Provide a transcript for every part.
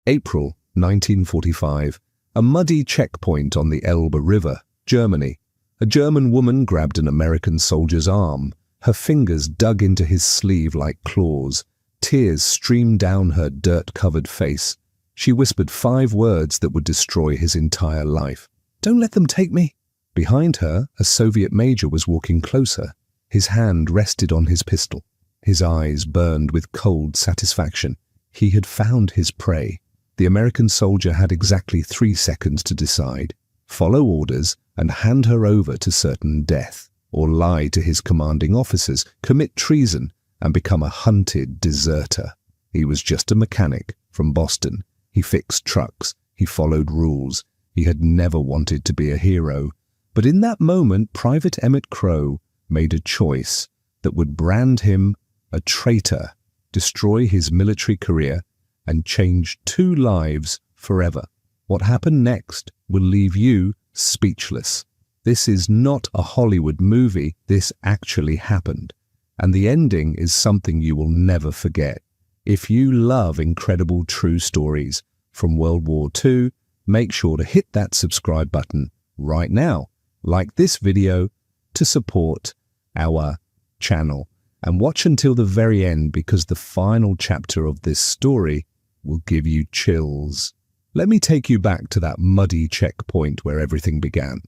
April 1945. A muddy checkpoint on the Elbe River, Germany. A German woman grabbed an American soldier's arm. Her fingers dug into his sleeve like claws. Tears streamed down her dirt-covered face. She whispered 5 words that would destroy his entire life. "Don't let them take me." Behind her, a Soviet major was walking closer. His hand rested on his pistol. His eyes burned with cold satisfaction. He had found his prey. The American soldier had exactly 3 seconds to decide: follow orders and hand her over to certain death, or lie to his commanding officers, commit treason, and become a hunted deserter. He was just a mechanic from Boston. He fixed trucks. He followed rules. He had never wanted to be a hero. But in that moment, Private Emmett Crowe made a choice that would brand him a traitor, destroy his military career, and change 2 lives forever. What happened next will leave you speechless. This is not a Hollywood movie. This actually happened. And the ending is something you will never forget. If you love incredible true stories from World War II, make sure to hit that subscribe button right now. Like this video to support our channel. And watch until the very end, because the final chapter of this story will give you chills. Let me take you back to that muddy checkpoint where everything began.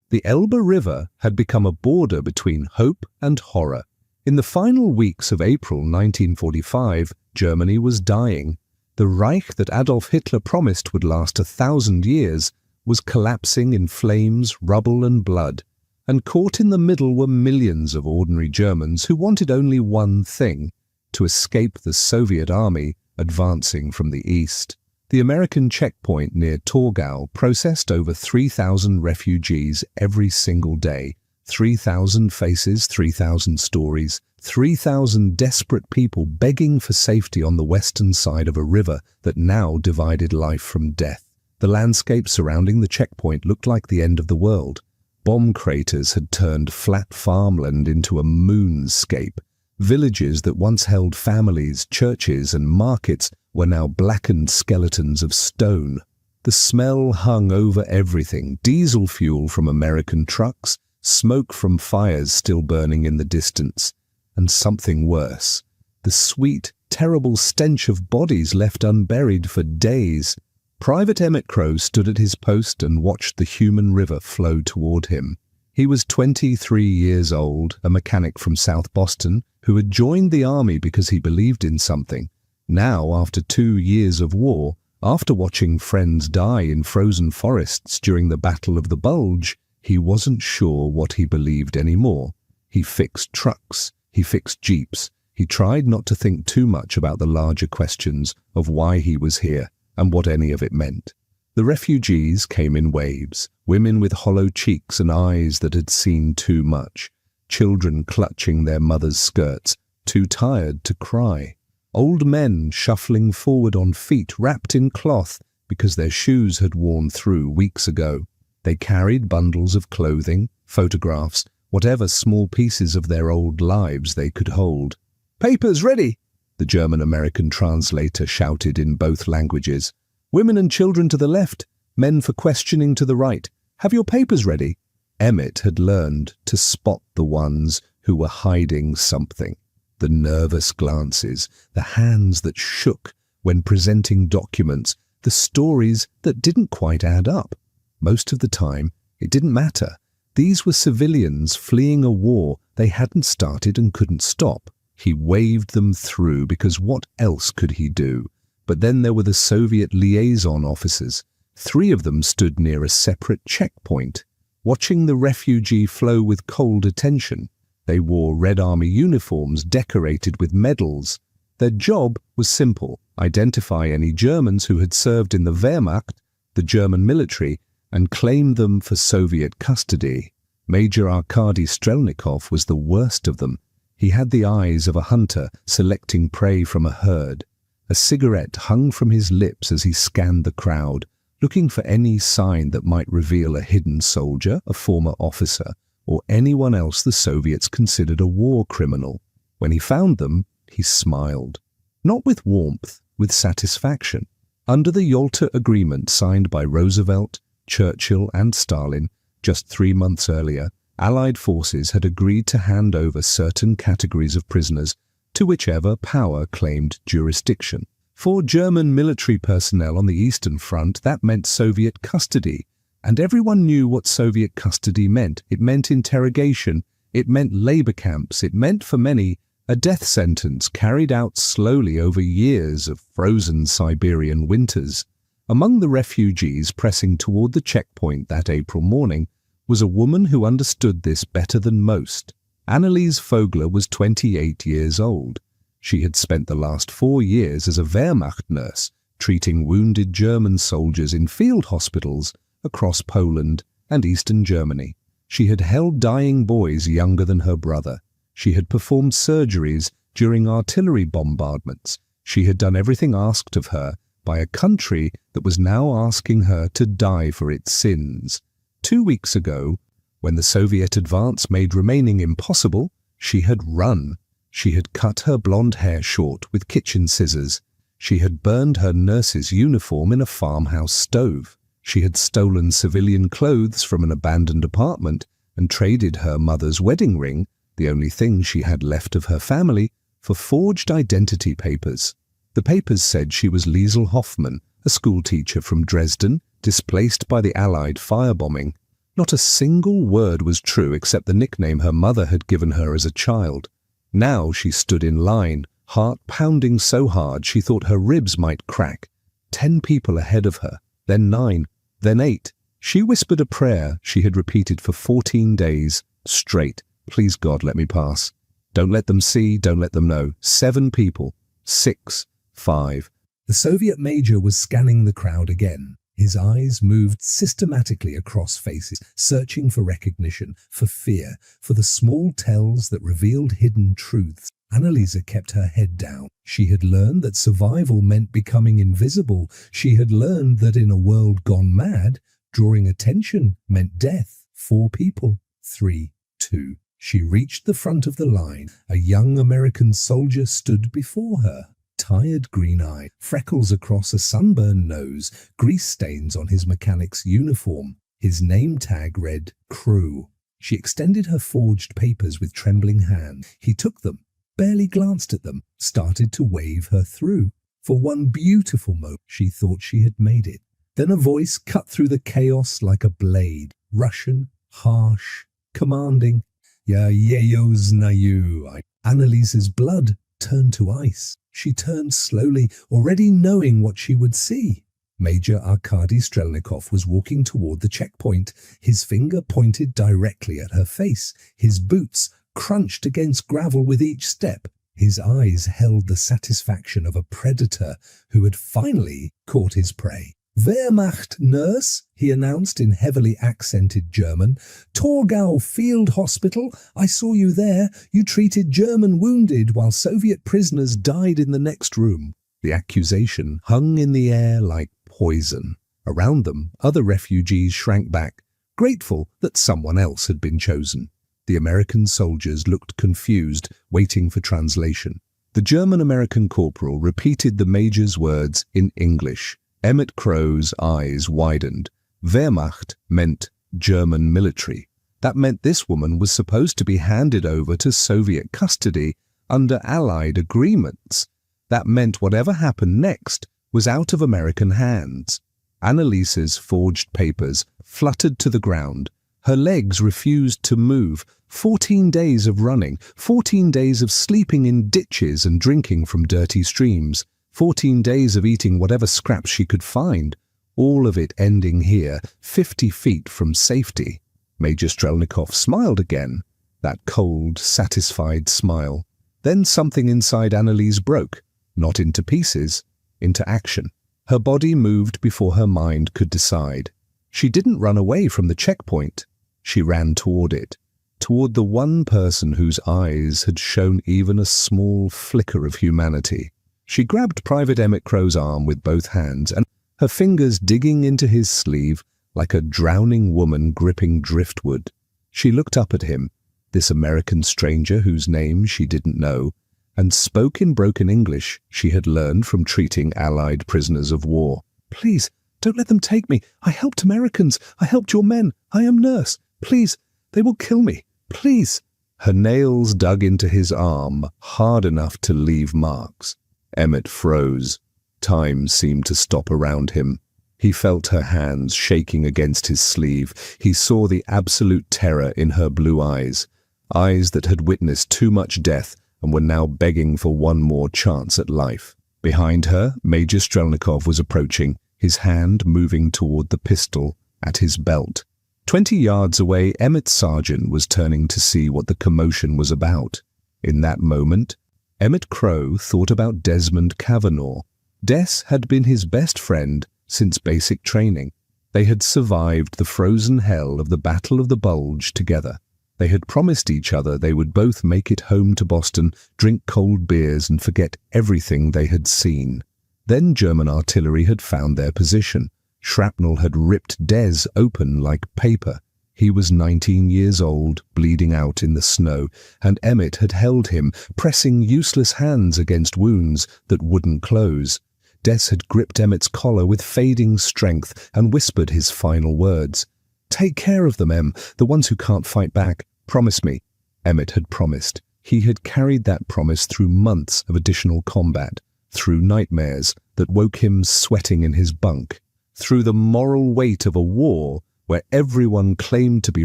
The Elbe River had become a border between hope and horror. In the final weeks of April 1945, Germany was dying. The Reich that Adolf Hitler promised would last 1,000 years was collapsing in flames, rubble and blood. And caught in the middle were millions of ordinary Germans who wanted only one thing: to escape the Soviet army advancing from the east. The American checkpoint near Torgau processed over 3,000 refugees every single day. 3,000 faces, 3,000 stories, 3,000 desperate people begging for safety on the western side of a river that now divided life from death. The landscape surrounding the checkpoint looked like the end of the world. Bomb craters had turned flat farmland into a moonscape. Villages that once held families, churches and markets were now blackened skeletons of stone. The smell hung over everything: diesel fuel from American trucks, smoke from fires still burning in the distance, and something worse: the sweet, terrible stench of bodies left unburied for days. Private Emmett Crowe stood at his post and watched the human river flow toward him. He was 23 years old, a mechanic from South Boston who had joined the army because he believed in something. Now, after 2 years of war, after watching friends die in frozen forests during the Battle of the Bulge, he wasn't sure what he believed anymore. He fixed trucks. He fixed jeeps. He tried not to think too much about the larger questions of why he was here and what any of it meant. The refugees came in waves, women with hollow cheeks and eyes that had seen too much, children clutching their mothers' skirts, too tired to cry, old men shuffling forward on feet wrapped in cloth because their shoes had worn through weeks ago. They carried bundles of clothing, photographs, whatever small pieces of their old lives they could hold. "Papers ready!" the German-American translator shouted in both languages. "Women and children to the left, men for questioning to the right. Have your papers ready." Emmett had learned to spot the ones who were hiding something. The nervous glances, the hands that shook when presenting documents, the stories that didn't quite add up. Most of the time, it didn't matter. These were civilians fleeing a war they hadn't started and couldn't stop. He waved them through because what else could he do? But then there were the Soviet liaison officers. 3 of them stood near a separate checkpoint, watching the refugee flow with cold attention. They wore Red Army uniforms decorated with medals. Their job was simple: identify any Germans who had served in the Wehrmacht, the German military, and claim them for Soviet custody. Major Arkady Strelnikov was the worst of them. He had the eyes of a hunter selecting prey from a herd. A cigarette hung from his lips as he scanned the crowd, looking for any sign that might reveal a hidden soldier, a former officer, or anyone else the Soviets considered a war criminal. When he found them, he smiled. Not with warmth, with satisfaction. Under the Yalta Agreement signed by Roosevelt, Churchill and Stalin just 3 months earlier, Allied forces had agreed to hand over certain categories of prisoners to whichever power claimed jurisdiction. For German military personnel on the Eastern Front, that meant Soviet custody, and everyone knew what Soviet custody meant. It meant interrogation, it meant labor camps, it meant for many a death sentence carried out slowly over years of frozen Siberian winters. Among the refugees pressing toward the checkpoint that April morning was a woman who understood this better than most. Analise Vogler was 28 years old. She had spent the last 4 years as a Wehrmacht nurse, treating wounded German soldiers in field hospitals across Poland and Eastern Germany. She had held dying boys younger than her brother. She had performed surgeries during artillery bombardments. She had done everything asked of her by a country that was now asking her to die for its sins. 2 weeks ago, when the Soviet advance made remaining impossible, she had run. She had cut her blonde hair short with kitchen scissors. She had burned her nurse's uniform in a farmhouse stove. She had stolen civilian clothes from an abandoned apartment and traded her mother's wedding ring, the only thing she had left of her family, for forged identity papers. The papers said she was Liesel Hoffmann, a schoolteacher from Dresden, displaced by the Allied firebombing. Not a single word was true except the nickname her mother had given her as a child. Now she stood in line, heart pounding so hard she thought her ribs might crack. 10 people ahead of her, then 9, then 8. She whispered a prayer she had repeated for 14 days, straight. Please God, let me pass. Don't let them see, don't let them know. 7 people. 6. 5. The Soviet major was scanning the crowd again. His eyes moved systematically across faces, searching for recognition, for fear, for the small tells that revealed hidden truths. Annalise kept her head down. She had learned that survival meant becoming invisible. She had learned that in a world gone mad, drawing attention meant death. 4 people. 3, 2. She reached the front of the line. A young American soldier stood before her. Tired green-eyed, freckles across a sunburned nose, grease stains on his mechanic's uniform. His name tag read, Crew. She extended her forged papers with trembling hand. He took them, barely glanced at them, started to wave her through. For one beautiful moment, she thought she had made it. Then a voice cut through the chaos like a blade, Russian, harsh, commanding. Ya yeyo znаю. Annalise's blood turned to ice. She turned slowly, already knowing what she would see. Major Arkady Strelnikov was walking toward the checkpoint, his finger pointed directly at her face. His boots crunched against gravel with each step. His eyes held the satisfaction of a predator who had finally caught his prey. Wehrmacht nurse, he announced in heavily accented German. Torgau Field Hospital, I saw you there. You treated German wounded while Soviet prisoners died in the next room. The accusation hung in the air like poison. Around them, other refugees shrank back, grateful that someone else had been chosen. The American soldiers looked confused, waiting for translation. The German-American corporal repeated the major's words in English. Emmett Crow's eyes widened. Wehrmacht meant German military. That meant this woman was supposed to be handed over to Soviet custody under Allied agreements. That meant whatever happened next was out of American hands. Annalise's forged papers fluttered to the ground. Her legs refused to move. 14 days of running, 14 days of sleeping in ditches and drinking from dirty streams. 14 days of eating whatever scraps she could find, all of it ending here, 50 feet from safety. Major Strelnikov smiled again, that cold, satisfied smile. Then something inside Annalise broke, not into pieces, into action. Her body moved before her mind could decide. She didn't run away from the checkpoint. She ran toward it, toward the one person whose eyes had shown even a small flicker of humanity. She grabbed Private Emmett Crow's arm with both hands, and her fingers digging into his sleeve like a drowning woman gripping driftwood. She looked up at him, this American stranger whose name she didn't know, and spoke in broken English she had learned from treating Allied prisoners of war. "Please, don't let them take me. I helped Americans. I helped your men. I am nurse. Please, they will kill me. Please." Her nails dug into his arm hard enough to leave marks. Emmett froze. Time seemed to stop around him. He felt her hands shaking against his sleeve. He saw the absolute terror in her blue eyes, eyes that had witnessed too much death and were now begging for one more chance at life. Behind her, Major Strelnikov was approaching, his hand moving toward the pistol at his belt. 20 yards away, Emmett's sergeant was turning to see what the commotion was about. In that moment, Emmett Crowe thought about Desmond Cavanaugh. Des had been his best friend since basic training. They had survived the frozen hell of the Battle of the Bulge together. They had promised each other they would both make it home to Boston, drink cold beers and forget everything they had seen. Then German artillery had found their position. Shrapnel had ripped Des open like paper. He was 19 years old, bleeding out in the snow, and Emmett had held him, pressing useless hands against wounds that wouldn't close. Des had gripped Emmett's collar with fading strength and whispered his final words. "Take care of them, Em, the ones who can't fight back. Promise me." Emmett had promised. He had carried that promise through months of additional combat, through nightmares that woke him sweating in his bunk, through the moral weight of a war where everyone claimed to be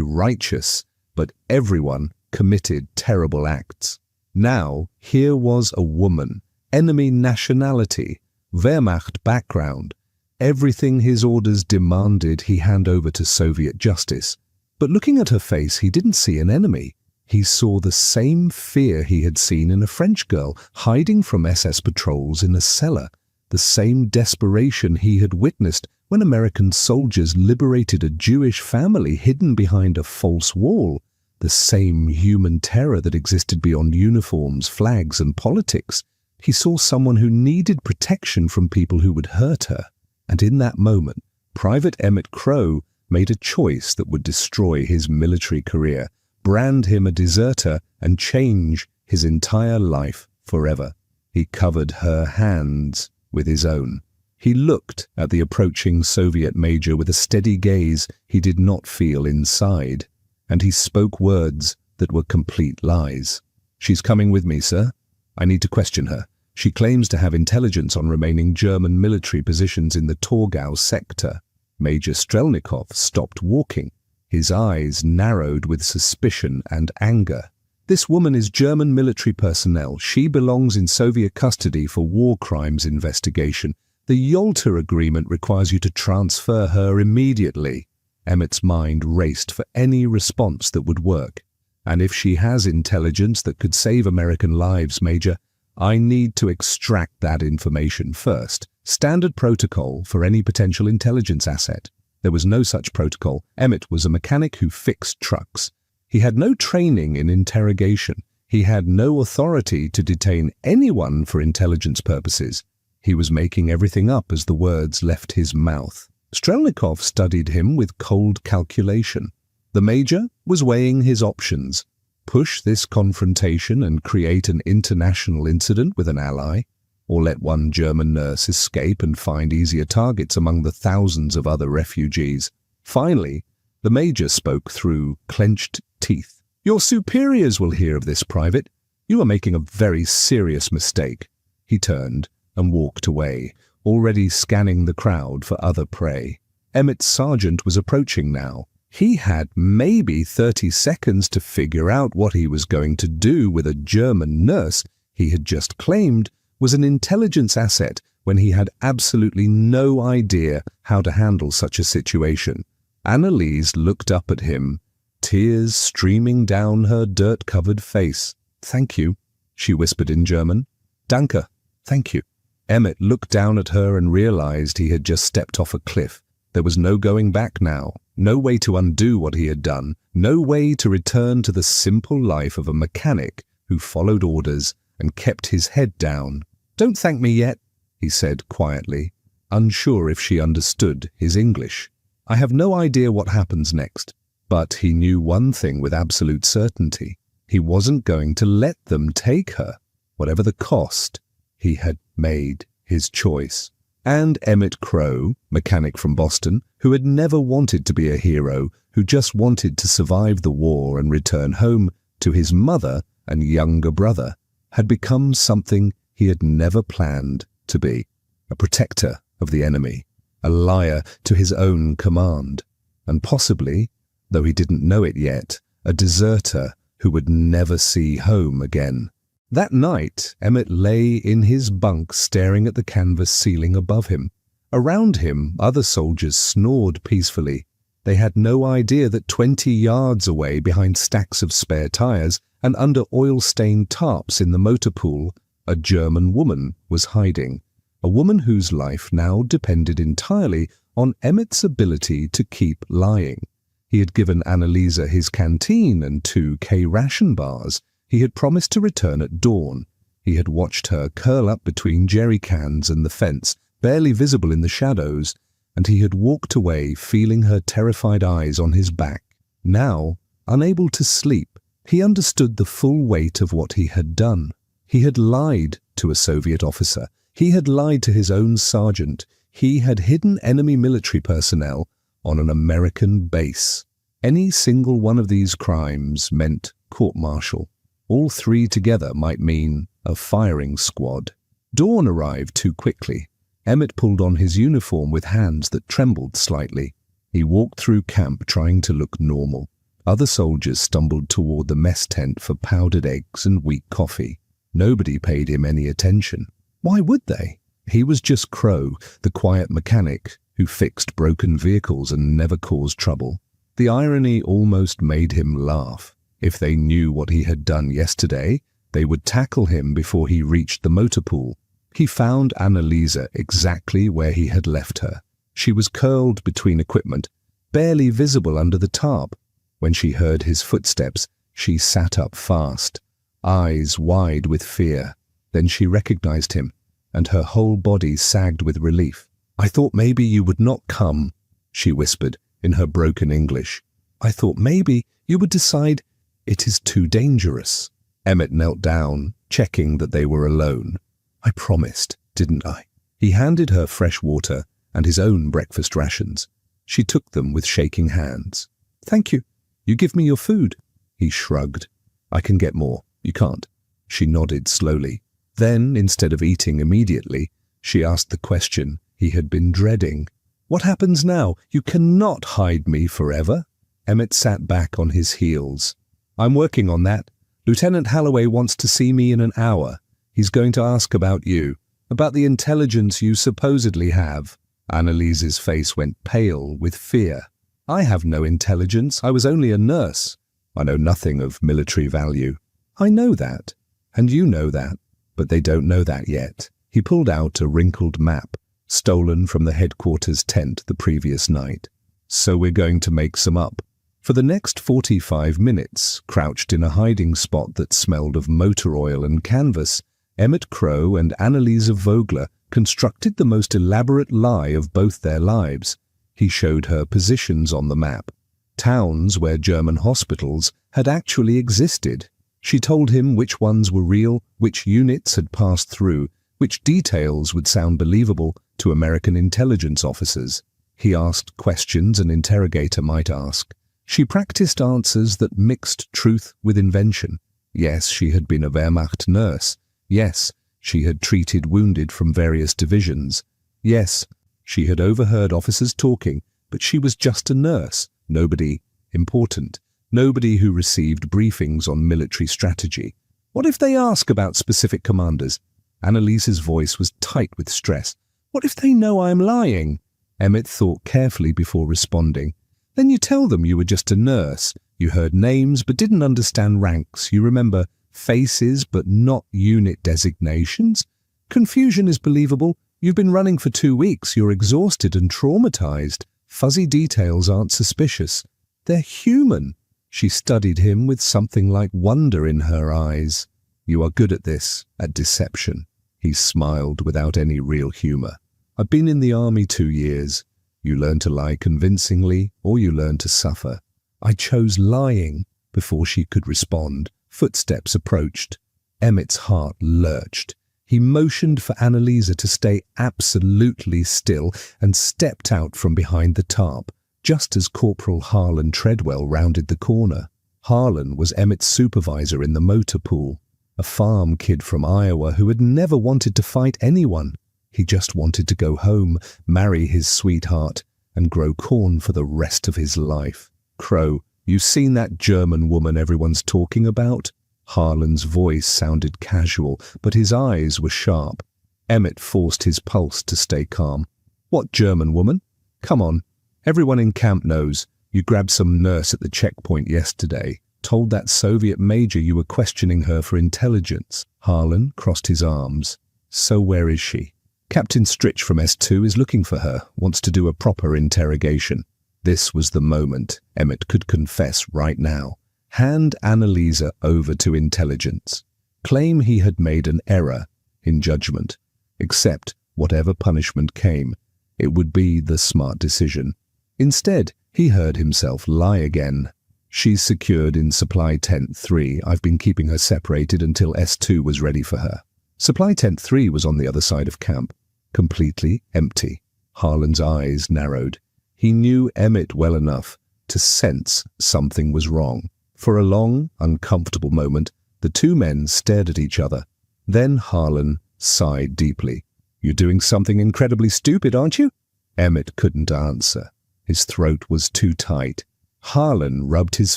righteous, but everyone committed terrible acts. Now, here was a woman, enemy nationality, Wehrmacht background. Everything his orders demanded he hand over to Soviet justice. But looking at her face, he didn't see an enemy. He saw the same fear he had seen in a French girl hiding from SS patrols in a cellar, the same desperation he had witnessed when American soldiers liberated a Jewish family hidden behind a false wall, the same human terror that existed beyond uniforms, flags, and politics. He saw someone who needed protection from people who would hurt her, and in that moment, Private Emmett Crowe made a choice that would destroy his military career, brand him a deserter, and change his entire life forever. He covered her hands with his own. He looked at the approaching Soviet major with a steady gaze he did not feel inside, and he spoke words that were complete lies. "She's coming with me, sir. I need to question her. She claims to have intelligence on remaining German military positions in the Torgau sector." Major Strelnikov stopped walking. His eyes narrowed with suspicion and anger. "This woman is German military personnel. She belongs in Soviet custody for war crimes investigation. The Yalta Agreement requires you to transfer her immediately." Emmett's mind raced for any response that would work. "And if she has intelligence that could save American lives, Major, I need to extract that information first. Standard protocol for any potential intelligence asset." There was no such protocol. Emmett was a mechanic who fixed trucks. He had no training in interrogation. He had no authority to detain anyone for intelligence purposes. He was making everything up as the words left his mouth. Strelnikov studied him with cold calculation. The major was weighing his options. Push this confrontation and create an international incident with an ally, or let one German nurse escape and find easier targets among the thousands of other refugees. Finally, the major spoke through clenched teeth. "Your superiors will hear of this, Private. You are making a very serious mistake." He turned and walked away, already scanning the crowd for other prey. Emmett's sergeant was approaching now. He had maybe 30 seconds to figure out what he was going to do with a German nurse he had just claimed was an intelligence asset when he had absolutely no idea how to handle such a situation. Analise looked up at him, tears streaming down her dirt-covered face. "Thank you," she whispered in German. "Danke, thank you." Emmett looked down at her and realized he had just stepped off a cliff. There was no going back now, no way to undo what he had done, no way to return to the simple life of a mechanic who followed orders and kept his head down. "Don't thank me yet," he said quietly, unsure if she understood his English. "I have no idea what happens next." But he knew one thing with absolute certainty. He wasn't going to let them take her. Whatever the cost, he had made his choice. And Emmett Crow, mechanic from Boston, who had never wanted to be a hero, who just wanted to survive the war and return home to his mother and younger brother, had become something he had never planned to be. A protector of the enemy, a liar to his own command, and possibly, though he didn't know it yet, a deserter who would never see home again. That night, Emmett lay in his bunk staring at the canvas ceiling above him. Around him, other soldiers snored peacefully. They had no idea that 20 yards away, behind stacks of spare tires and under oil-stained tarps in the motor pool, a German woman was hiding. A woman whose life now depended entirely on Emmett's ability to keep lying. He had given Analise his canteen and 2 K-ration bars. He had promised to return at dawn. He had watched her curl up between jerry cans and the fence, barely visible in the shadows, and he had walked away feeling her terrified eyes on his back. Now, unable to sleep, he understood the full weight of what he had done. He had lied to a Soviet officer. He had lied to his own sergeant. He had hidden enemy military personnel on an American base. Any single one of these crimes meant court-martial. All 3 together might mean a firing squad. Dawn arrived too quickly. Emmett pulled on his uniform with hands that trembled slightly. He walked through camp trying to look normal. Other soldiers stumbled toward the mess tent for powdered eggs and weak coffee. Nobody paid him any attention. Why would they? He was just Crow, the quiet mechanic who fixed broken vehicles and never caused trouble. The irony almost made him laugh. If they knew what he had done yesterday, they would tackle him before he reached the motor pool. He found Analise exactly where he had left her. She was curled between equipment, barely visible under the tarp. When she heard his footsteps, she sat up fast, eyes wide with fear. Then she recognized him, and her whole body sagged with relief. "I thought maybe you would not come," she whispered in her broken English. "I thought maybe you would decide it is too dangerous." Emmett knelt down, checking that they were alone. "I promised, didn't I?" He handed her fresh water and his own breakfast rations. She took them with shaking hands. "Thank you. You give me your food." He shrugged. "I can get more. You can't." She nodded slowly. Then, instead of eating immediately, she asked the question he had been dreading. "What happens now? You cannot hide me forever." Emmett sat back on his heels. "I'm working on that. Lieutenant Holloway wants to see me in an hour. He's going to ask about you, about the intelligence you supposedly have." Annalise's face went pale with fear. "I have no intelligence. I was only a nurse. I know nothing of military value." "I know that, and you know that, but they don't know that yet." He pulled out a wrinkled map, stolen from the headquarters tent the previous night. "So we're going to make some up." For the next 45 minutes, crouched in a hiding spot that smelled of motor oil and canvas, Emmett Crow and Analise Vogler constructed the most elaborate lie of both their lives. He showed her positions on the map, towns where German hospitals had actually existed. She told him which ones were real, which units had passed through, which details would sound believable to American intelligence officers. He asked questions an interrogator might ask. She practiced answers that mixed truth with invention. Yes, she had been a Wehrmacht nurse. Yes, she had treated wounded from various divisions. Yes, she had overheard officers talking, but she was just a nurse, nobody important, nobody who received briefings on military strategy. "What if they ask about specific commanders?" Annalise's voice was tight with stress. "What if they know I'm lying?" Emmett thought carefully before responding. "Then you tell them you were just a nurse. You heard names but didn't understand ranks. You remember faces but not unit designations. Confusion is believable. You've been running for 2 weeks. You're exhausted and traumatized. Fuzzy details aren't suspicious. They're human." She studied him with something like wonder in her eyes. "You are good at this, at deception." He smiled without any real humor. "I've been in the army 2 years. You learn to lie convincingly, or you learn to suffer. I chose lying." Before she could respond, footsteps approached. Emmett's heart lurched. He motioned for Analise to stay absolutely still and stepped out from behind the tarp, just as Corporal Harlan Treadwell rounded the corner. Harlan was Emmett's supervisor in the motor pool, a farm kid from Iowa who had never wanted to fight anyone. He just wanted to go home, marry his sweetheart, and grow corn for the rest of his life. "Crow, you seen that German woman everyone's talking about?" Harlan's voice sounded casual, but his eyes were sharp. Emmett forced his pulse to stay calm. "What German woman? Come on. Everyone in camp knows. You grabbed some nurse at the checkpoint yesterday, told that Soviet major you were questioning her for intelligence." Harlan crossed his arms. "So where is she?" "Captain Stritch from S2 is looking for her, wants to do a proper interrogation." This was the moment Emmett could confess right now. Hand Analise over to intelligence. Claim he had made an error in judgment. Accept whatever punishment came. It would be the smart decision. Instead, he heard himself lie again. "She's secured in Supply Tent 3. I've been keeping her separated until S2 was ready for her." Supply Tent 3 was on the other side of camp, completely empty. Harlan's eyes narrowed. He knew Emmett well enough to sense something was wrong. For a long, uncomfortable moment, the two men stared at each other. Then Harlan sighed deeply. "You're doing something incredibly stupid, aren't you?" Emmett couldn't answer. His throat was too tight. Harlan rubbed his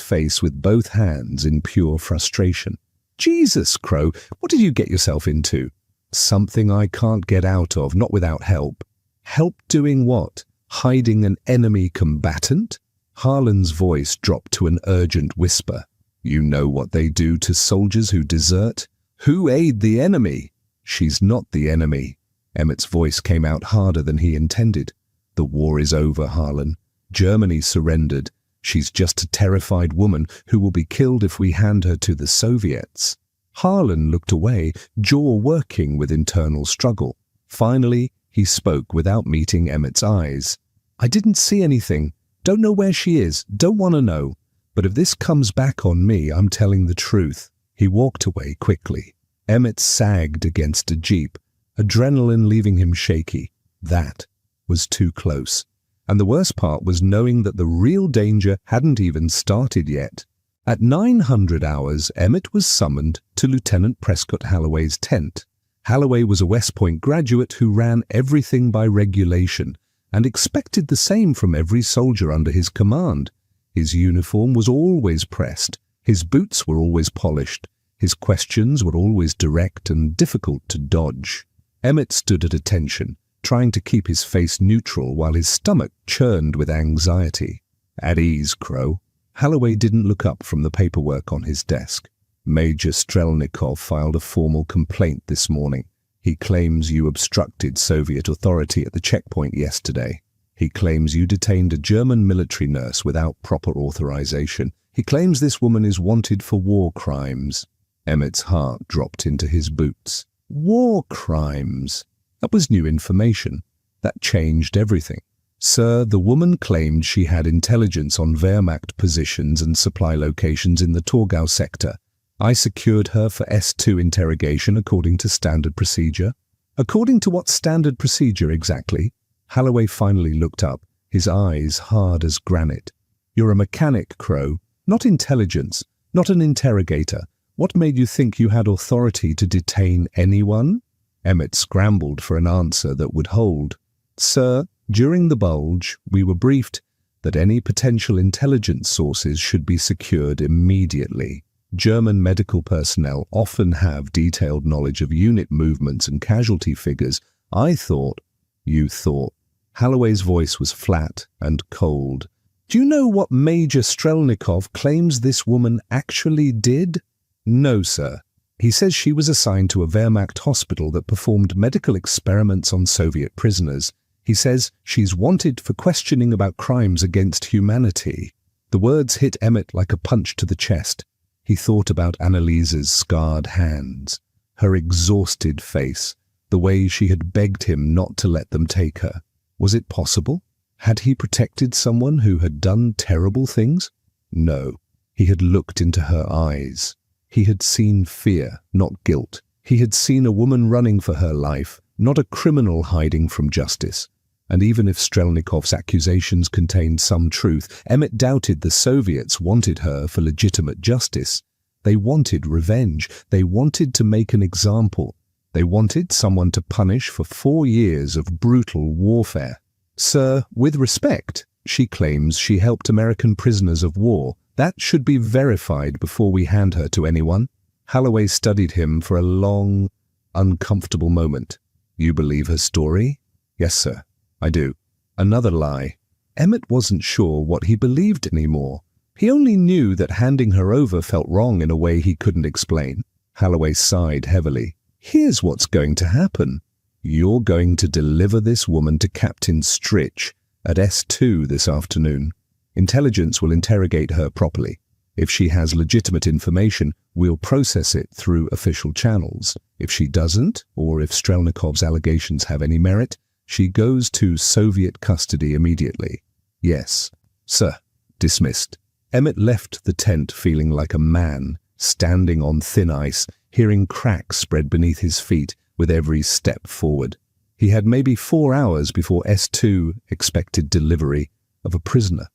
face with both hands in pure frustration. "Jesus, Crow, what did you get yourself into?" "Something I can't get out of, not without help." "Help doing what? Hiding an enemy combatant?" Harlan's voice dropped to an urgent whisper. "You know what they do to soldiers who desert? Who aid the enemy?" "She's not the enemy." Emmett's voice came out harder than he intended. "The war is over, Harlan. Germany surrendered. She's just a terrified woman who will be killed if we hand her to the Soviets." Harlan looked away, jaw working with internal struggle. Finally, he spoke without meeting Emmett's eyes. "I didn't see anything. Don't know where she is. Don't want to know. But if this comes back on me, I'm telling the truth." He walked away quickly. Emmett sagged against a jeep, adrenaline leaving him shaky. That was too close. And the worst part was knowing that the real danger hadn't even started yet. At 900 hours, Emmett was summoned to Lieutenant Prescott Halloway's tent. Halloway was a West Point graduate who ran everything by regulation and expected the same from every soldier under his command. His uniform was always pressed, his boots were always polished, his questions were always direct and difficult to dodge. Emmett stood at attention, trying to keep his face neutral while his stomach churned with anxiety. "At ease, Crow." Halloway didn't look up from the paperwork on his desk. "Major Strelnikov filed a formal complaint this morning. He claims you obstructed Soviet authority at the checkpoint yesterday. He claims you detained a German military nurse without proper authorization. He claims this woman is wanted for war crimes." Emmett's heart dropped into his boots. War crimes? That was new information. That changed everything. "Sir, the woman claimed she had intelligence on Wehrmacht positions and supply locations in the Torgau sector. I secured her for S2 interrogation according to standard procedure." "According to what standard procedure exactly?" Halloway finally looked up, his eyes hard as granite. "You're a mechanic, Crow, not intelligence, not an interrogator. What made you think you had authority to detain anyone?" Emmett scrambled for an answer that would hold. "Sir, during the bulge, we were briefed that any potential intelligence sources should be secured immediately. German medical personnel often have detailed knowledge of unit movements and casualty figures. I thought—" "You thought." Halloway's voice was flat and cold. "Do you know what Major Strelnikov claims this woman actually did?" "No, sir. He says she was assigned to a Wehrmacht hospital that performed medical experiments on Soviet prisoners. He says she's wanted for questioning about crimes against humanity." The words hit Emmett like a punch to the chest. He thought about Annalise's scarred hands, her exhausted face, the way she had begged him not to let them take her. Was it possible? Had he protected someone who had done terrible things? No. He had looked into her eyes. He had seen fear, not guilt. He had seen a woman running for her life, not a criminal hiding from justice. And even if Strelnikov's accusations contained some truth, Emmett doubted the Soviets wanted her for legitimate justice. They wanted revenge. They wanted to make an example. They wanted someone to punish for 4 years of brutal warfare. Sir, with respect, she claims she helped American prisoners of war. That should be verified before we hand her to anyone. Holloway studied him for a long, uncomfortable moment. You believe her story? Yes, sir, I do. Another lie. Emmett wasn't sure what he believed anymore. He only knew that handing her over felt wrong in a way he couldn't explain. Holloway sighed heavily. Here's what's going to happen. You're going to deliver this woman to Captain Stritch at S2 this afternoon. Intelligence will interrogate her properly. If she has legitimate information, we'll process it through official channels. If she doesn't, or if Strelnikov's allegations have any merit, she goes to Soviet custody immediately. Yes, sir. Dismissed. Emmett left the tent feeling like a man, standing on thin ice, hearing cracks spread beneath his feet with every step forward. He had maybe 4 hours before S2 expected delivery of a prisoner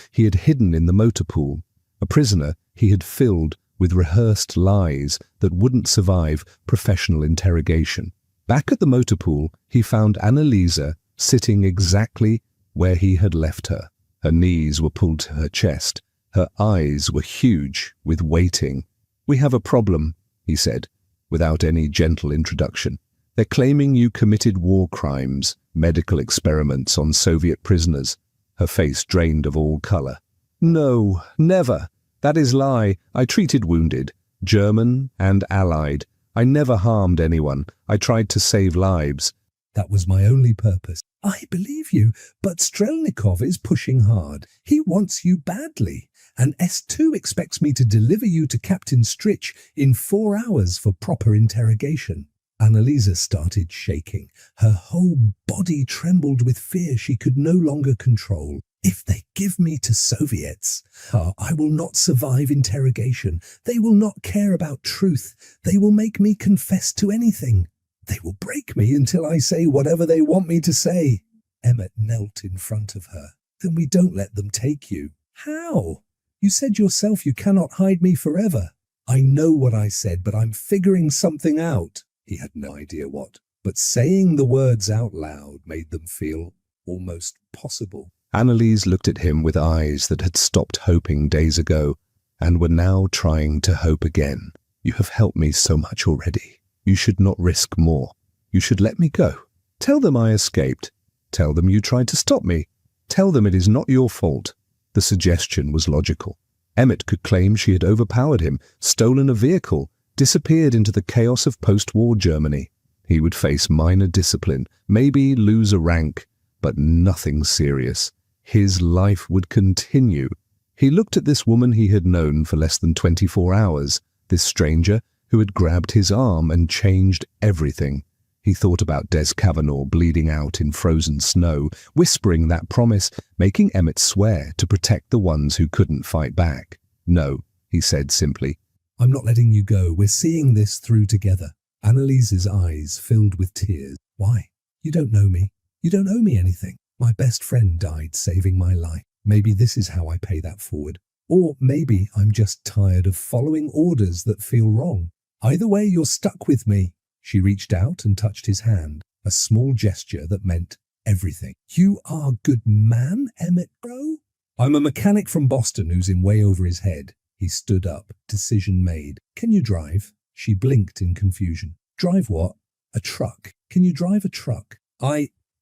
he had hidden in the motor pool, a prisoner he had filled with rehearsed lies that wouldn't survive professional interrogation. Back at the motor pool, he found Analise sitting exactly where he had left her. Her knees were pulled to her chest. Her eyes were huge with waiting. We have a problem, he said, without any gentle introduction. They're claiming you committed war crimes, medical experiments on Soviet prisoners. Her face drained of all color. No, never. That is lie. I treated wounded, German and Allied. I never harmed anyone. I tried to save lives. That was my only purpose. I believe you, but Strelnikov is pushing hard. He wants you badly. And S2 expects me to deliver you to Captain Stritch in 4 hours for proper interrogation. Analise started shaking. Her whole body trembled with fear she could no longer control. If they give me to Soviets, I will not survive interrogation. They will not care about truth. They will make me confess to anything. They will break me until I say whatever they want me to say. Emmett knelt in front of her. Then we don't let them take you. How? You said yourself you cannot hide me forever. I know what I said, but I'm figuring something out. He had no idea what, but saying the words out loud made them feel almost possible. Analise looked at him with eyes that had stopped hoping days ago and were now trying to hope again. You have helped me so much already. You should not risk more. You should let me go. Tell them I escaped. Tell them you tried to stop me. Tell them it is not your fault. The suggestion was logical. Emmett could claim she had overpowered him, stolen a vehicle, disappeared into the chaos of post-war Germany. He would face minor discipline, maybe lose a rank, but nothing serious. His life would continue. He looked at this woman he had known for less than 24 hours, this stranger who had grabbed his arm and changed everything. He thought about Des Cavanaugh bleeding out in frozen snow, whispering that promise, making Emmett swear to protect the ones who couldn't fight back. No, he said simply. I'm not letting you go. We're seeing this through together. Annalise's eyes filled with tears. Why? You don't know me. You don't owe me anything. My best friend died saving my life. Maybe this is how I pay that forward. Or maybe I'm just tired of following orders that feel wrong. Either way, you're stuck with me. She reached out and touched his hand, a small gesture that meant everything. You are a good man, Emmett, bro? I'm a mechanic from Boston who's in way over his head. He stood up, decision made. Can you drive? She blinked in confusion. Drive what? A truck. Can you drive a truck?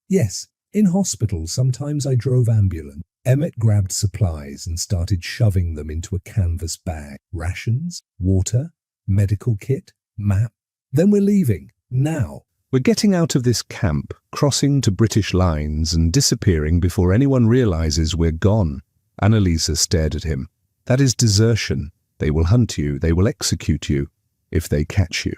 Yes. In hospital, sometimes I drove ambulance. Emmett grabbed supplies and started shoving them into a canvas bag. Rations, water, medical kit, map. Then we're leaving. Now. We're getting out of this camp, crossing to British lines and disappearing before anyone realizes we're gone. Analise stared at him. That is desertion. They will hunt you. They will execute you. If they catch you.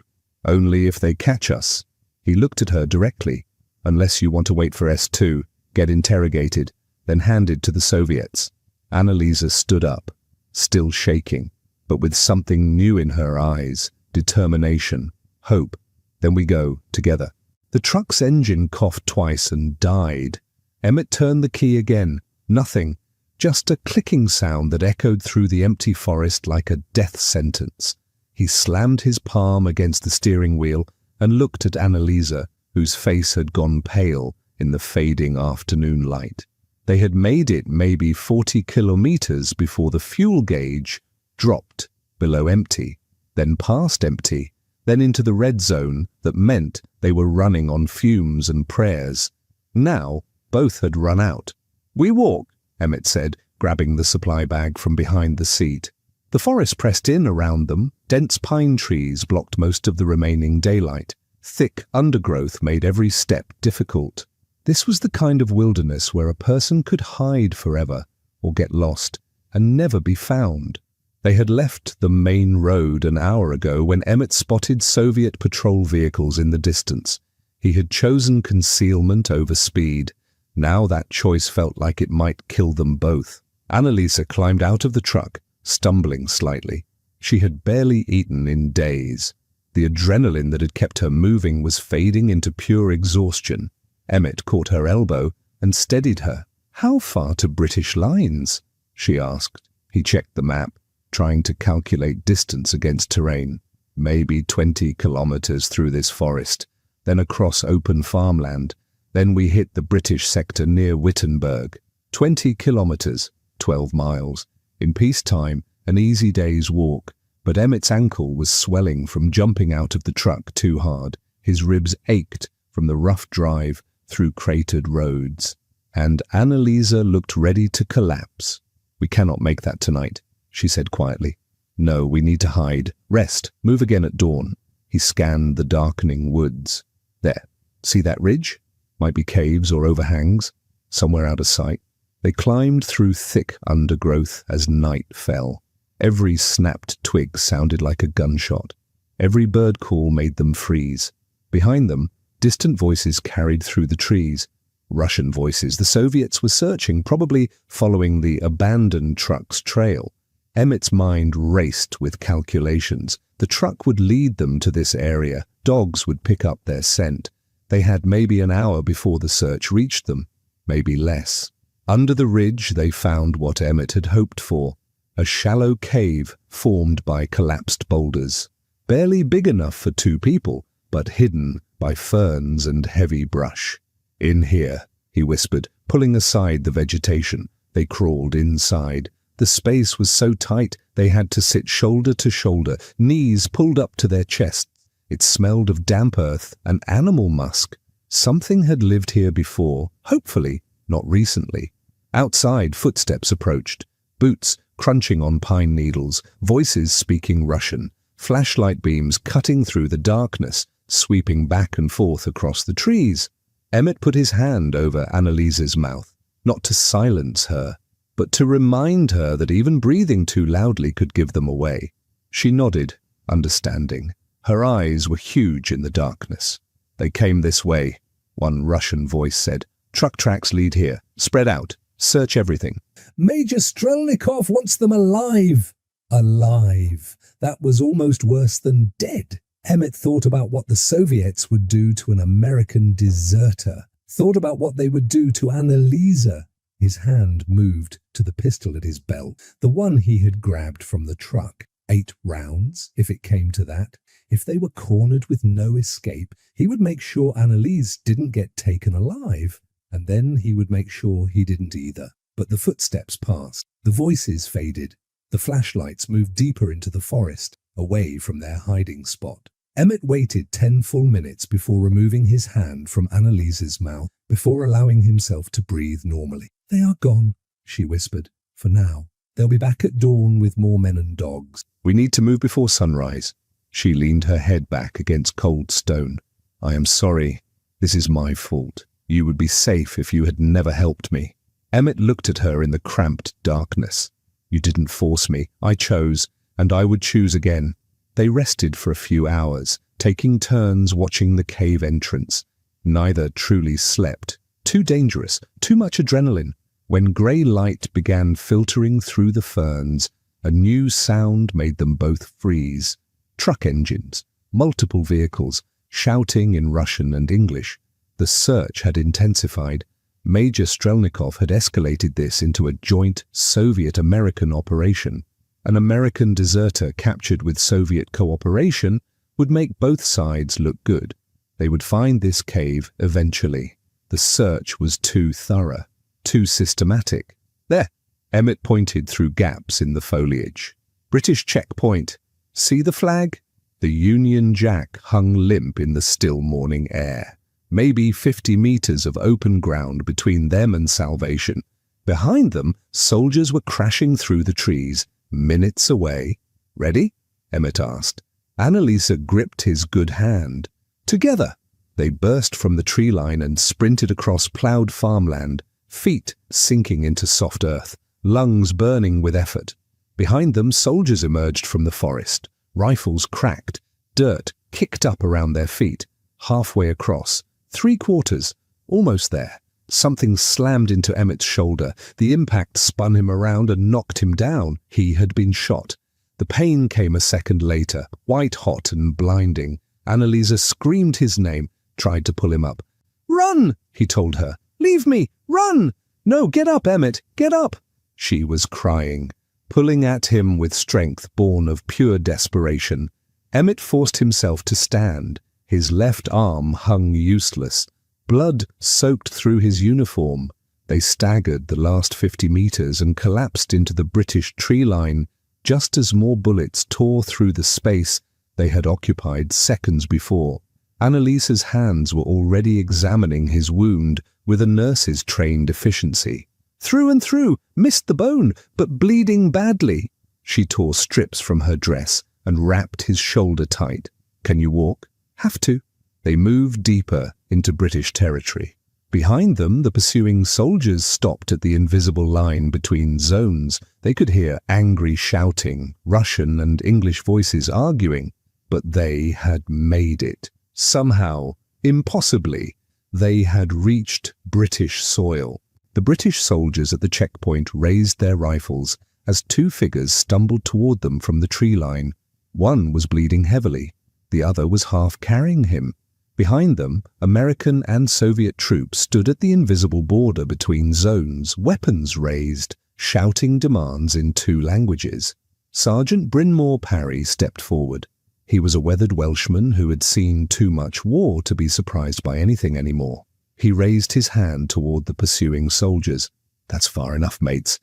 Only if they catch us. He looked at her directly. Unless you want to wait for S2, get interrogated, then handed to the Soviets. Analise stood up, still shaking. but with something new in her eyes, determination, hope. Then we go, together. The truck's engine coughed twice and died. Emmett turned the key again. Nothing. Just a clicking sound that echoed through the empty forest like a death sentence. He slammed his palm against the steering wheel and looked at Analise, whose face had gone pale in the fading afternoon light. They had made it maybe 40 kilometers before the fuel gauge dropped below empty, then past empty, then into the red zone that meant they were running on fumes and prayers. Now, both had run out. "We walk," Emmett said, grabbing the supply bag from behind the seat. The forest pressed in around them. Dense pine trees blocked most of the remaining daylight. Thick undergrowth made every step difficult. This was the kind of wilderness where a person could hide forever or get lost and never be found. They had left the main road an hour ago when Emmett spotted Soviet patrol vehicles in the distance. He had chosen concealment over speed. Now that choice felt like it might kill them both. Analise climbed out of the truck, stumbling slightly. She had barely eaten in days. The adrenaline that had kept her moving was fading into pure exhaustion. Emmett caught her elbow and steadied her. "How far to British lines?" she asked. He checked the map, trying to calculate distance against terrain. "Maybe 20 kilometers through this forest, then across open farmland. Then we hit the British sector near Wittenberg. 20 kilometers, 12 miles. In peacetime, an easy day's walk, but Emmett's ankle was swelling from jumping out of the truck too hard. His ribs ached from the rough drive through cratered roads. And Analise looked ready to collapse. "We cannot make that tonight," she said quietly. "No, we need to hide. Rest. Move again at dawn." He scanned the darkening woods. "There. See that ridge? Might be caves or overhangs, somewhere out of sight." They climbed through thick undergrowth as night fell. Every snapped twig sounded like a gunshot. Every bird call made them freeze. Behind them, distant voices carried through the trees. Russian voices. The Soviets were searching, probably following the abandoned truck's trail. Emmett's mind raced with calculations. The truck would lead them to this area. Dogs would pick up their scent. They had maybe an hour before the search reached them, maybe less. Under the ridge they found what Emmett had hoped for, a shallow cave formed by collapsed boulders. Barely big enough for two people, but hidden by ferns and heavy brush. "In here," he whispered, pulling aside the vegetation. They crawled inside. The space was so tight they had to sit shoulder to shoulder, knees pulled up to their chests. It smelled of damp earth and animal musk. Something had lived here before, hopefully not recently. Outside, footsteps approached, boots crunching on pine needles, voices speaking Russian, flashlight beams cutting through the darkness, sweeping back and forth across the trees. Emmett put his hand over Annalise's mouth, not to silence her, but to remind her that even breathing too loudly could give them away. She nodded, understanding. Her eyes were huge in the darkness. "They came this way," one Russian voice said. "Truck tracks lead here. Spread out. Search everything." "Major Strelnikov wants them alive." Alive. That was almost worse than dead. Emmett thought about what the Soviets would do to an American deserter. Thought about what they would do to Analise. His hand moved to the pistol at his belt, the one he had grabbed from the truck. 8 rounds, if it came to that. If they were cornered with no escape, he would make sure Analise didn't get taken alive, and then he would make sure he didn't either. But the footsteps passed, the voices faded, the flashlights moved deeper into the forest, away from their hiding spot. Emmett waited 10 full minutes before removing his hand from Annalise's mouth, before allowing himself to breathe normally. "They are gone," she whispered, "for now. They'll be back at dawn with more men and dogs." "We need to move before sunrise." She leaned her head back against cold stone. "I am sorry. This is my fault. You would be safe if you had never helped me." Emmett looked at her in the cramped darkness. "You didn't force me. I chose, and I would choose again." They rested for a few hours, taking turns watching the cave entrance. Neither truly slept. Too dangerous, too much adrenaline. When grey light began filtering through the ferns, A new sound made them both freeze. Truck engines, multiple vehicles, shouting in Russian and English. The search had intensified. Major Strelnikov had escalated this into a joint Soviet-American operation. An American deserter captured with Soviet cooperation would make both sides look good. They would find this cave eventually. The search was too thorough, too systematic. There, Emmett pointed through gaps in the foliage. British checkpoint. See the flag? The Union Jack hung limp in the still morning air. Maybe 50 meters of open ground between them and salvation. Behind them, soldiers were crashing through the trees, minutes away. Ready? Emmett asked. Analise gripped his good hand. Together, they burst from the tree line and sprinted across ploughed farmland, feet sinking into soft earth, lungs burning with effort. Behind them, soldiers emerged from the forest, rifles cracked, dirt kicked up around their feet. Halfway across, 3/4, almost there. Something slammed into Emmett's shoulder. The impact spun him around and knocked him down. He had been shot. The pain came a second later, white-hot and blinding. Annalisa screamed his name, tried to pull him up. "Run!" he told her. "Leave me! Run! No, get up, Emmett! Get up!" She was crying, pulling at him with strength born of pure desperation. Emmett forced himself to stand. His left arm hung useless. Blood soaked through his uniform. They staggered the last 50 meters and collapsed into the British tree line just as more bullets tore through the space they had occupied seconds before. Annalisa's hands were already examining his wound with a nurse's trained efficiency. "Through and through, missed the bone, but bleeding badly." She tore strips from her dress and wrapped his shoulder tight. "Can you walk?" "Have to." They moved deeper into British territory. Behind them, the pursuing soldiers stopped at the invisible line between zones. They could hear angry shouting, Russian and English voices arguing, but they had made it. Somehow, impossibly, they had reached British soil. The British soldiers at the checkpoint raised their rifles as two figures stumbled toward them from the tree line. One was bleeding heavily. The other was half carrying him. Behind them, American and Soviet troops stood at the invisible border between zones, weapons raised, shouting demands in two languages. Sergeant Brynmore Parry stepped forward. He was a weathered Welshman who had seen too much war to be surprised by anything anymore. He raised his hand toward the pursuing soldiers. "That's far enough, mates.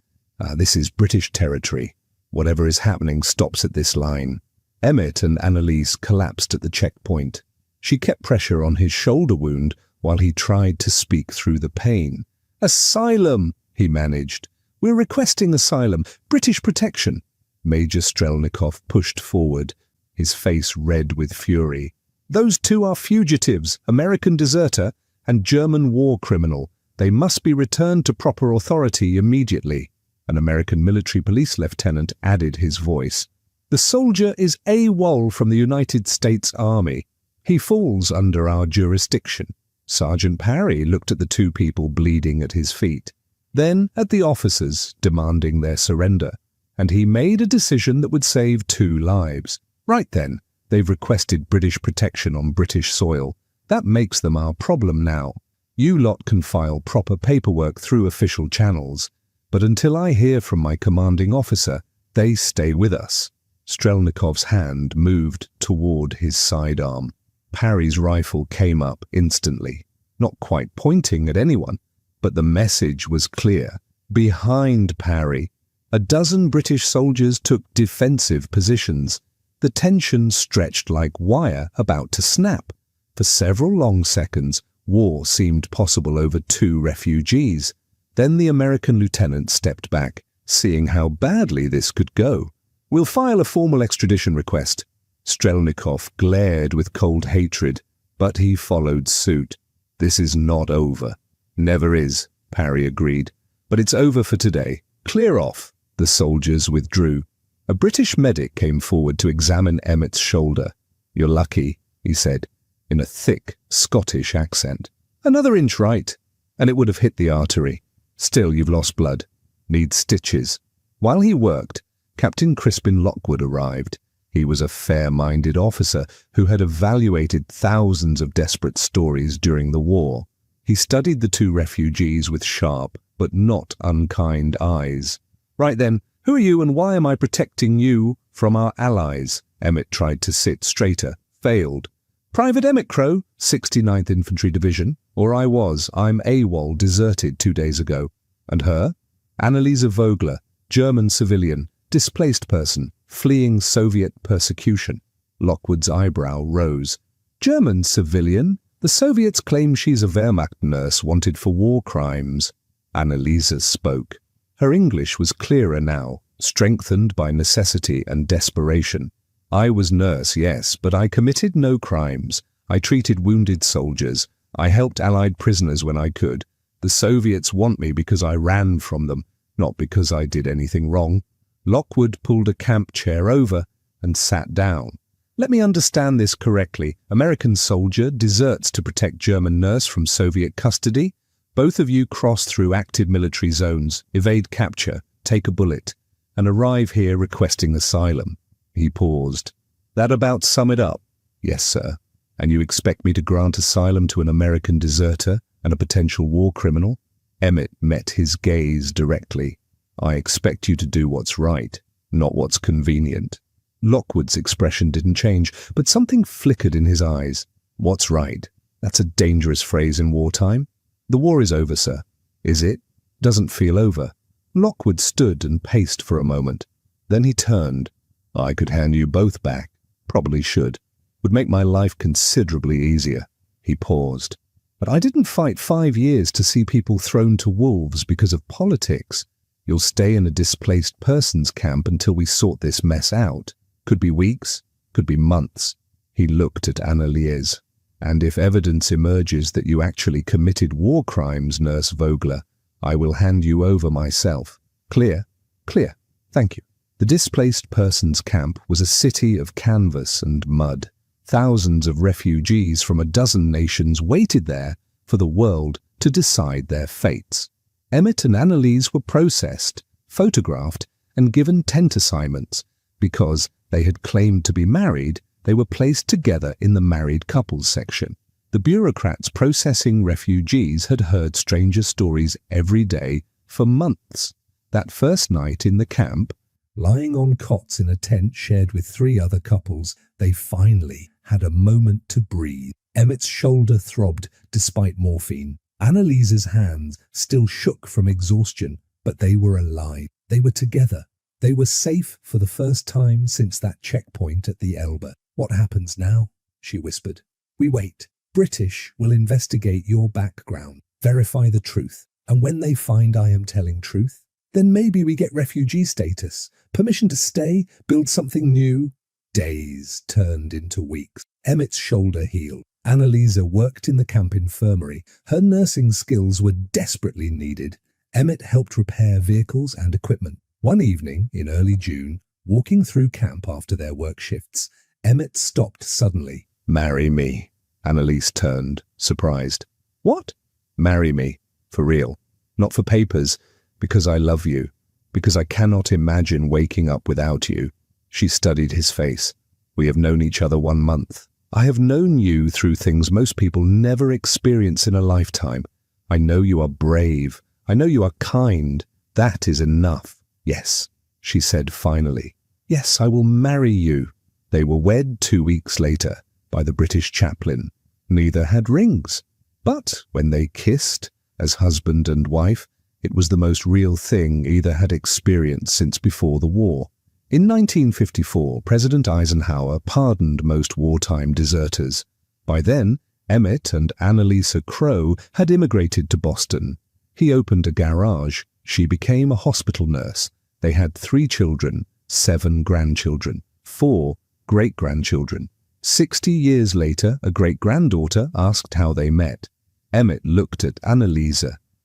This is British territory. Whatever is happening stops at this line." Emmett and Annalise collapsed at the checkpoint. She kept pressure on his shoulder wound while he tried to speak through the pain. "Asylum," he managed. "We're requesting asylum, British protection." Major Strelnikov pushed forward, his face red with fury. "Those two are fugitives, American deserter and German war criminal. They must be returned to proper authority immediately." An American military police lieutenant added his voice. "The soldier is AWOL from the United States Army. He falls under our jurisdiction." Sergeant Parry looked at the two people bleeding at his feet, then at the officers demanding their surrender, and he made a decision that would save 2 lives. "Right then, they've requested British protection on British soil. That makes them our problem now. You lot can file proper paperwork through official channels, but until I hear from my commanding officer, they stay with us." Strelnikov's hand moved toward his sidearm. Parry's rifle came up instantly, not quite pointing at anyone, but the message was clear. Behind Parry, a dozen British soldiers took defensive positions. The tension stretched like wire about to snap. For several long seconds, war seemed possible over 2 refugees. Then the American lieutenant stepped back, seeing how badly this could go. "We'll file a formal extradition request." Strelnikov glared with cold hatred, but he followed suit. "This is not over." "Never is," Parry agreed. "But it's over for today. Clear off." The soldiers withdrew. A British medic came forward to examine Emmett's shoulder. "You're lucky," he said, in a thick Scottish accent. "Another inch right, and it would have hit the artery. Still, you've lost blood. Need stitches." While he worked, Captain Crispin Lockwood arrived. He was a fair-minded officer who had evaluated thousands of desperate stories during the war. He studied the two refugees with sharp but not unkind eyes. "Right then, who are you and why am I protecting you from our allies?" Emmett tried to sit straighter, failed. "Private Emmett Crow, 69th Infantry Division, or I'm AWOL, deserted 2 days ago. And her? Annalise Vogler, German civilian, displaced person, fleeing Soviet persecution." Lockwood's eyebrow rose. "German civilian? The Soviets claim she's a Wehrmacht nurse wanted for war crimes." Annalise spoke. Her English was clearer now, strengthened by necessity and desperation. "I was nurse, yes, but I committed no crimes. I treated wounded soldiers. I helped Allied prisoners when I could. The Soviets want me because I ran from them, not because I did anything wrong." Lockwood pulled a camp chair over and sat down. "Let me understand this correctly. American soldier deserts to protect German nurse from Soviet custody. Both of you cross through active military zones, evade capture, take a bullet, and arrive here requesting asylum." He paused. "That about sum it up?" "Yes, sir. And you expect me to grant asylum to an American deserter and a potential war criminal?" Emmett met his gaze directly. "I expect you to do what's right, not what's convenient." Lockwood's expression didn't change, but something flickered in his eyes. "What's right? That's a dangerous phrase in wartime." "The war is over, sir." "Is it?" "Doesn't feel over." Lockwood stood and paced for a moment. Then he turned. "I could hand you both back. Probably should. Would make my life considerably easier." He paused. "But I didn't fight 5 years to see people thrown to wolves because of politics. You'll stay in a displaced persons camp until we sort this mess out. Could be weeks, could be months." He looked at Annalise. "And if evidence emerges that you actually committed war crimes, Nurse Vogler, I will hand you over myself. Clear?" "Clear. Thank you." The displaced persons camp was a city of canvas and mud. Thousands of refugees from a dozen nations waited there for the world to decide their fates. Emmett and Annalise were processed, photographed, and given tent assignments. Because they had claimed to be married, they were placed together in the married couples section. The bureaucrats processing refugees had heard stranger stories every day for months. That first night in the camp, lying on cots in a tent shared with 3 other couples, they finally had a moment to breathe. Emmett's shoulder throbbed despite morphine. Annalise's hands still shook from exhaustion, but they were alive. They were together. They were safe for the first time since that checkpoint at the Elbe. "What happens now?" she whispered. "We wait. British will investigate your background, verify the truth, and when they find I am telling truth, then maybe we get refugee status, permission to stay, build something new." Days turned into weeks. Emmett's shoulder healed. Annalise worked in the camp infirmary. Her nursing skills were desperately needed. Emmett helped repair vehicles and equipment. One evening in early June, walking through camp after their work shifts, Emmett stopped suddenly. "Marry me." Annalise turned, surprised. "What?" "Marry me. For real. Not for papers. Because I love you. Because I cannot imagine waking up without you." She studied his face. "We have known each other 1 month. I have known you through things most people never experience in a lifetime. I know you are brave. I know you are kind. That is enough." "Yes," she said finally. "Yes, I will marry you." They were wed 2 weeks later by the British chaplain. Neither had rings. But when they kissed, as husband and wife, it was the most real thing either had experienced since before the war. In 1954, President Eisenhower pardoned most wartime deserters. By then, Emmett and Annalise Crow had immigrated to Boston. He opened a garage. She became a hospital nurse. They had 3 children, 7 grandchildren, 4 great-grandchildren. 60 years later, a great-granddaughter asked how they met. Emmett looked at Annalise,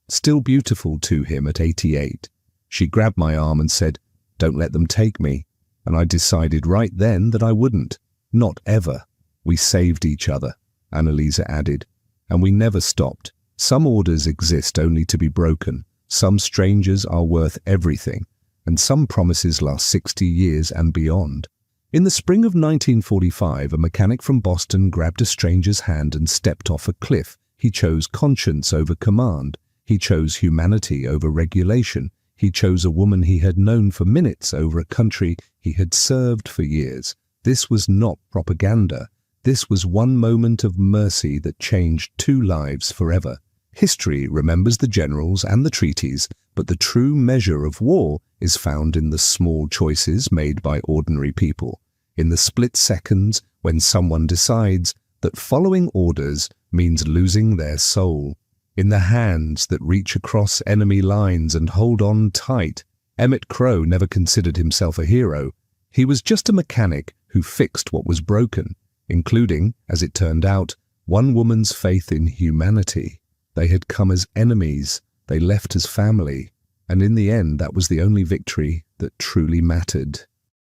still beautiful to him at 88. She grabbed my arm and said, "Don't let them take me." And I decided right then that I wouldn't. Not ever. "We saved each other," Annalise added. "And we never stopped. Some orders exist only to be broken. Some strangers are worth everything. and some promises last 60 years and beyond. In the spring of 1945, a mechanic from Boston grabbed a stranger's hand and stepped off a cliff. He chose conscience over command. He chose humanity over regulation. He chose a woman he had known for minutes over a country he had served for years. This was not propaganda. This was one moment of mercy that changed two lives forever. History remembers the generals and the treaties, but the true measure of war is found in the small choices made by ordinary people, in the split seconds when someone decides that following orders means losing their soul, in the hands that reach across enemy lines and hold on tight. Emmett Crow never considered himself a hero. He was just a mechanic who fixed what was broken, including, as it turned out, one woman's faith in humanity. They had come as enemies, they left as family, and in the end that was the only victory that truly mattered.